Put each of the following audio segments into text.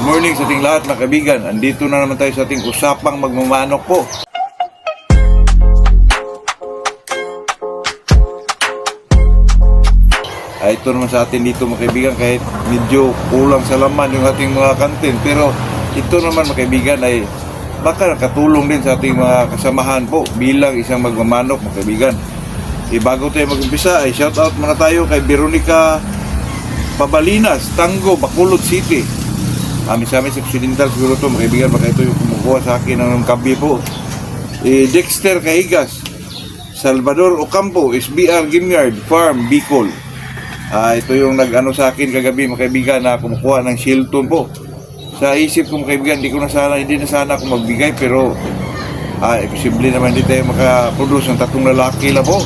morning sa ating lahat mga kaibigan. Andito na naman tayo sa ating usapang magmamanok po. Ito naman sa atin dito mga kaibigan, kahit medyo kulang sa laman yung ating mga content, pero ito naman mga kaibigan ay baka nakatulong din sa ating mga kasamahan po bilang isang magmamanok mga kaibigan. Bago tayo mag-umpisa ay shout out muna tayo kay Veronica Pabalinas, Tango, Bacolod City. Amin-amin sa Occidental siguro ito mga kaibigan, baka ito yung kumukuha sa akin ng kabi po. Dexter Cahigas, Salvador Ocampo, SBR Gimyard Farm, Bicol. Ito yung nag-ano sa akin kagabi mga kaibigan na kumukuha ng Shilton po. Sa isip ko mga kaibigan, hindi na sana ako magbigay, pero posible naman hindi tayo makaproduce ng 3 lalaki lang po.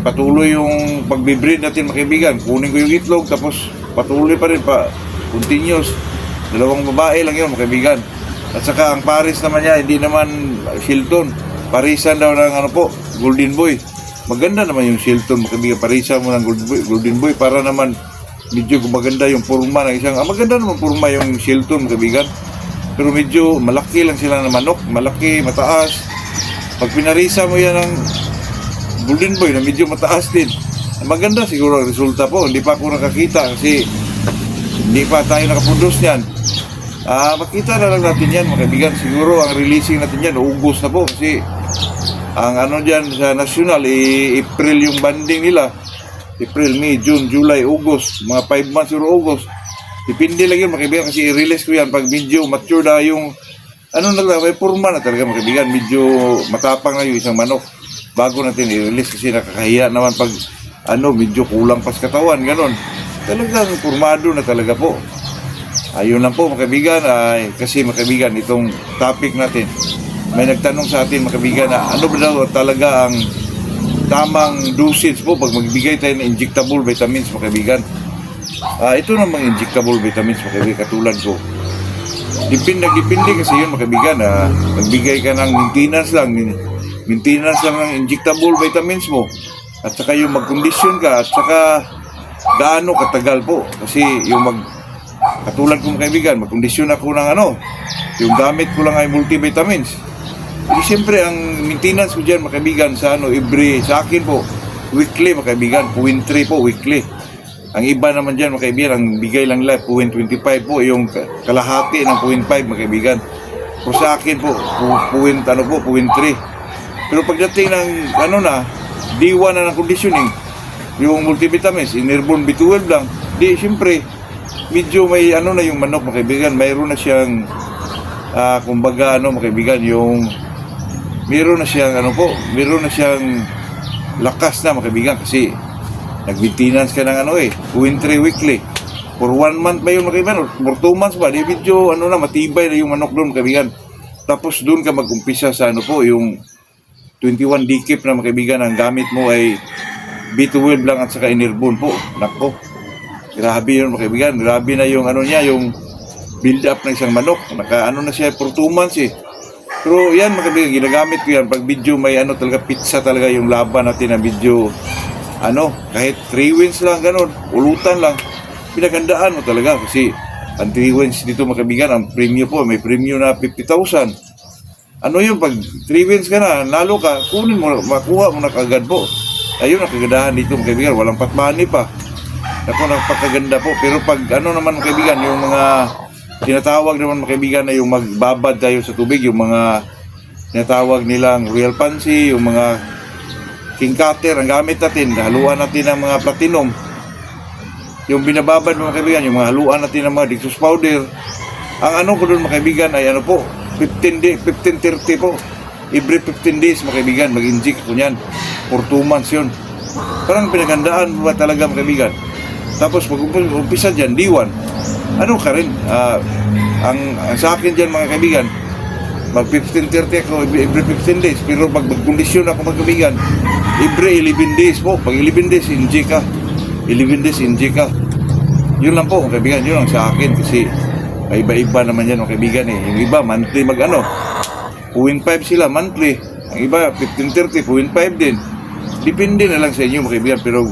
Patuloy yung pagbibreed natin mga kaibigan. Kunin ko yung itlog tapos patuloy pa rin continuous. 2 babae lang yun mga kaibigan. At saka ang pares naman niya, hindi naman Shilton. Parisan daw ng Golden Boy. Maganda naman yung Shilton mga kaibigan. Parisan mo ng Golden Boy para naman medyo maganda yung purma ng isang. Maganda naman purma yung Shilton mga kaibigan. Pero medyo malaki lang sila na manok. Malaki, mataas. Pag pinarisa mo yan ng Golden Boy na medyo mataas din, maganda siguro ang resulta po. Hindi pa ako nakakita kasi hindi pa tayo nakaproduce yan. Makita na lang natin yan mga kaibigan. Siguro ang releasing natin yan August na po kasi ang dyan sa national April yung banding nila. April, May, June, July, August, mga 5 months or August. Depende lang yun mga kaibigan kasi i-release ko yan pag medyo mature na yung may purma na talaga mga kaibigan. Medyo matapang na yung isang manok bago natin i-release kasi nakakahiya naman pag medyo kulang pas katawan, ganon. Talagang purmado na talaga po. Ayun lang po mga kaibigan. Kasi mga kaibigan, itong topic natin, may nagtanong sa atin mga kaibigan na ano ba daw talaga ang tamang dosage po pag magbigay tayo ng injectable vitamins mga kaibigan. Ito namang injectable vitamins mga kaibigan katulad ko. Depende kasi yun mga kaibigan. Magbigay ka ng maintenance lang ng injectable vitamins mo. At saka yung mag-condition ka at saka gaano katagal po. Kasi yung katulad ko mga kaibigan, mag-condition ako ng yung gamit ko lang ay multivitamins. Jadi siyempre ang maintenance ko dyan mga kaibigan sa sa akin po weekly mga kaibigan, 0.3 po weekly. Ang iba naman dyan mga kaibigan, ang bigay lang nila 0.25 po, yung kalahati ng 0.5 mga kaibigan. O sa akin po 0.3. Pero pagdating ng D1 na ng conditioning, yung multivitamins, Enervon B12 lang, di siyempre medyo may na yung manok mga kaibigan, mayroon na siyang kumbaga mga kaibigan, yung meron na siyang lakas na mga kaibigan kasi nag-maintenance ka ng 0.3 weekly. For 1 month ba yung mga kaibigan? For 2 months ba? Di medyo matibay na yung manok doon mga kaibigan. Tapos doon ka mag-umpisa sa yung 21 DKIP na mga kaibigan. Ang gamit mo ay B12 lang at saka Enervon po. Nako, grabe yun mga kaibigan. Grabe na yung yung build up ng isang manok. Na siya for 2 months Pero yan mga kaibigan, ginagamit ko yan pag video may talaga pizza talaga yung laban natin na video kahit 3 wins lang ganon, ulutan lang, pinagandaan mo talaga kasi ang 3 wins dito mga kaibigan, ang premium po, may premium na 50,000. Yung pag 3 wins ka na, nalo ka, kunin mo, makuha mo na kagad po. Ayun ang kagandahan dito mga kaibigan, walang patmani pa. Ako napakaganda po. Pero pag naman mga kaibigan, yung mga tinatawag naman mga kaibigan na yung magbabad tayo sa tubig, yung mga tinatawag nilang Royal Pansy, yung mga King Cutter, ang gamit natin, haluan natin ng mga platinum. Yung binababad mga kaibigan, yung mga haluan natin ng mga Dixos powder. Ang ko doon mga kaibigan ay 15-30 po. Every 15 days mga kaibigan, mag-inject ko niyan. For 2 months yun. Parang pinagandaan ba talaga mga kaibigan. Tapos pag-umpisa dyan, D1. Ka rin? Ang sa akin dyan mga kaibigan, mag 15-30 ako every 15 days. Pero pag mag-kondisyon ako mga kaibigan, every 11 days po. Pag 11 days, inject ka. 11 days, inject ka. Yun lang po mga kaibigan. Yun lang sa akin kasi iba-iba naman yan mga kaibigan Yung iba, monthly 0.5 sila, monthly. Ang iba, 15-30, 0.5 din. Depende na lang sa inyo mga kaibigan. Pero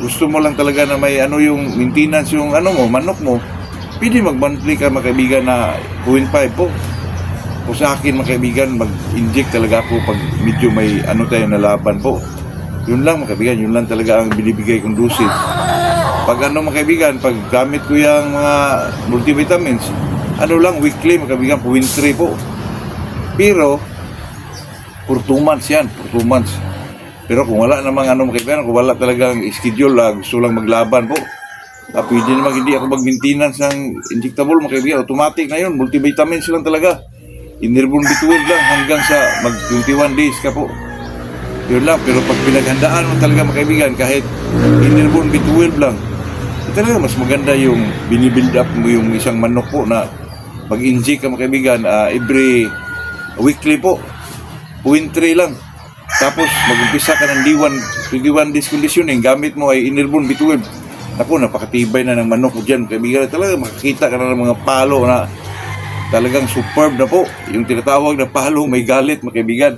gusto mo lang talaga na may yung maintenance yung manok mo, pwede mag-monthly ka mga kaibigan na 0.5 po. O sa akin mga kaibigan, mag-inject talaga ako pag medyo may ano tayo na laban po. Yun lang mga kaibigan, yun lang talaga ang binibigay kong dosage. Pag ano mga kaibigan, pag gamit ko yung mga multivitamins, ano lang, weekly mga kaibigan, 0.3 po. Pero, for 2 months yan, for 2 months. Pero kung wala namang ano mga kaibigan, kung wala talagang schedule, gusto lang maglaban po, pwede naman hindi ako mag-maintenance ng injectable mga kaibigan, automatic na yun, multivitamins lang talaga. Inerbon B12 lang hanggang sa mag-21 days ka po. Yun lang, pero pag pinaghandaan mo talaga mga kaibigan, kahit Inerbon B12 lang, talaga mas maganda yung binibuild up mo yung isang manok po na mag-inject ka mga kaibigan every weekly po, 0.3 lang. Tapos mag-umpisa ka ng D1, 21 days conditioning, gamit mo ay Inerbon B12. Ako, napakatibay na ng manok ko dyan mga kaibigan. Talaga makikita ka na ng mga palo na talagang superb na po. Yung tinatawag na palo, may galit mga kaibigan.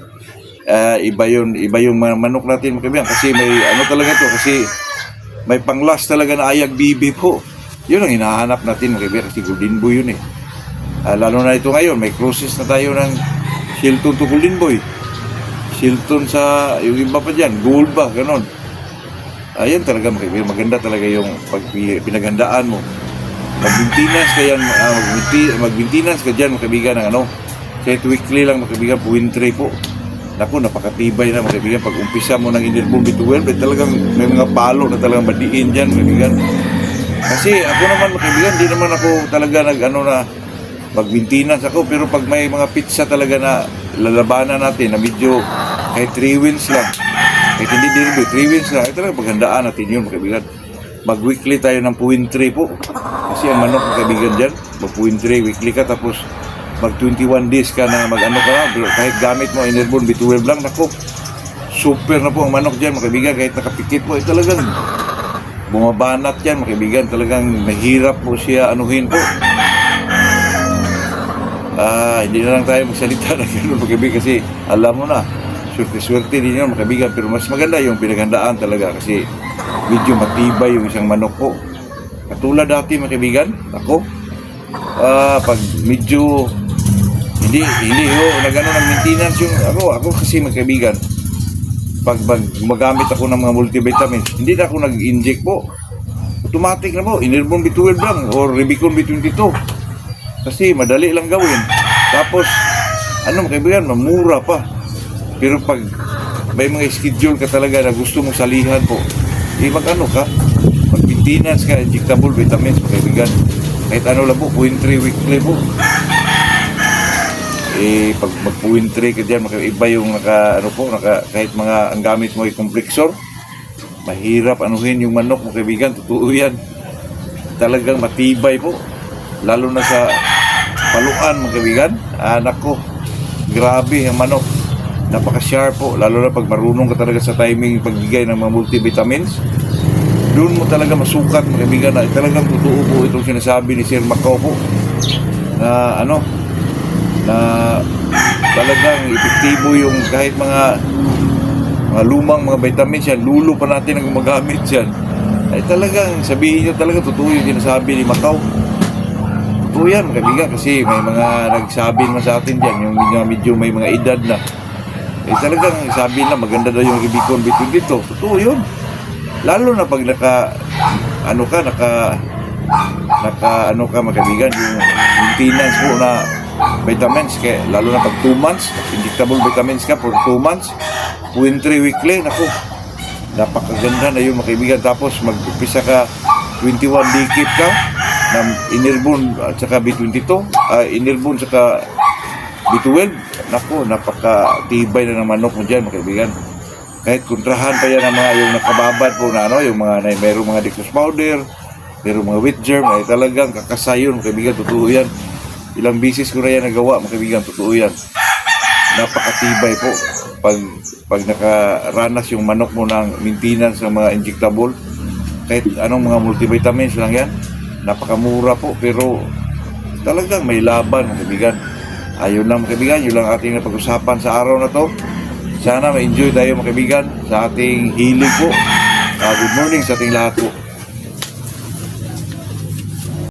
Iba yung mga manok natin mga kaibigan. Kasi may ano talaga to, kasi may panglas talaga na ayag bibi po. Yun ang hinahanap natin mga kaibigan, kasi Golden Boy yun eh. Lalo na ito ngayon, may crosses na tayo ng Shilton to Golden Boy. Shilton sa, yung iba pa dyan, gold ba, ganon. Ayan talaga mga kaibigan, maganda talaga yung pag pinaghandaan mo. Mag-maintenance ka yan, mag-maintenance ka dyan mga kaibigan ng ano, kahit weekly lang mga kaibigan, 0.3 po. Naku, napakatibay na mga kaibigan. Pag umpisa mo ng Inerbon B12, talagang may mga palo na talagang badiin dyan mga kaibigan. Kasi ako naman mga kaibigan, di naman ako talaga mag-maintenance ako, pero pag may mga pizza talaga na lalabanan natin na medyo kahit 3 wins lang, kahit hindi dirby, 3 wins lang, ay talaga paghandaan natin yun mga kaibigan. Mag-weekly tayo ng 0.3 po. Kasi ang manok mga kaibigan dyan, mag-0.3 weekly ka, tapos mag-21 days ka na mag-ano ka na, kahit gamit mo Inerbon B12 lang, nako, super na po ang manok dyan mga kaibigan, kahit nakapikit po, talagang bumabanat yan mga kaibigan, talagang mahirap po siya anuhin po. Hindi na lang tayo magsalita na gano'n mga kaibigan, kasi alam mo na, swerte-swerte din yun mga kaibigan, pero mas maganda yung pinaghandaan talaga, kasi medyo matibay yung isang manok po. Katulad dati mga kaibigan, ako, pag medyo hindi nagano ng maintenance yung ako kasi mga kaibigan, pag gumagamit ako ng mga multivitamins, hindi na ako nag-inject po, automatic na po, Inerbon B12 lang or Revicon B22, kasi madali lang gawin. Tapos ano mga kaibigan, mamura pa. Pero pag may mga schedule ka talaga na gusto mong salihan po, mag-ano ka, mag-maintenance ka, injectable vitamins mga kaibigan, kahit ano lang po, 0.3 weekly po. Pag mag-0.3 ka dyan, iba yung kahit mga ang gamit mo ay komplexor, mahirap anuhin yung manok mga kaibigan, totoo yan. Talagang matibay po, lalo na sa paluan mga kaibigan. Anak ko, grabe ang manok, napaka-sharp po, lalo na pag marunong ka talaga sa timing pagbigay ng mga multivitamins. Doon mo talaga masukat mga kaibigan na talagang totoo po itong sinasabi ni Sir Macau po, na na talagang epektibo yung kahit mga lumang mga vitamins yan, lulo pa natin ang gumagamit yan, ay talagang sabihin nyo talaga totoo yung sinasabi ni Macau. Totoo yan mga kaibigan, kasi may mga nagsabi naman sa atin dyan, yung medyo may mga edad na, talagang sabi na maganda daw yung Revicon B12 dito. Totoo yun, lalo na pag naka mga kaibigan, yung maintenance mo na vitamins, kaya lalo na pag 2 months, injectable vitamins ka for 2 months, 0.3 weekly, naku, napakaganda na yun mga kaibigan. Tapos mag-upisa ka 21 day keep ka ng Inerbon at saka B22, Inerbon at saka B12, naku, napakatibay na ng manok mo dyan mga kaibigan. Kahit kontrahan pa yan ng mga yung nakababad po na yung mga mayroong mga dextrose powder, mayroong mga wheat germ, ay talagang kakasayon mga kaibigan, totoo yan. Ilang bisis ko na yan nagawa mga kaibigan, totoo yan. Napakatibay po pag nakaranas yung manok mo ng maintenance ng mga injectable, kahit anong mga multivitamins lang yan, napakamura po, pero talagang may laban mga kaibigan. Ayun lang mga kaibigan, yun lang ating napag-usapan sa araw na to. Sana ma-enjoy tayo mga kaibigan sa ating healing po. Good morning sa ating lahat po.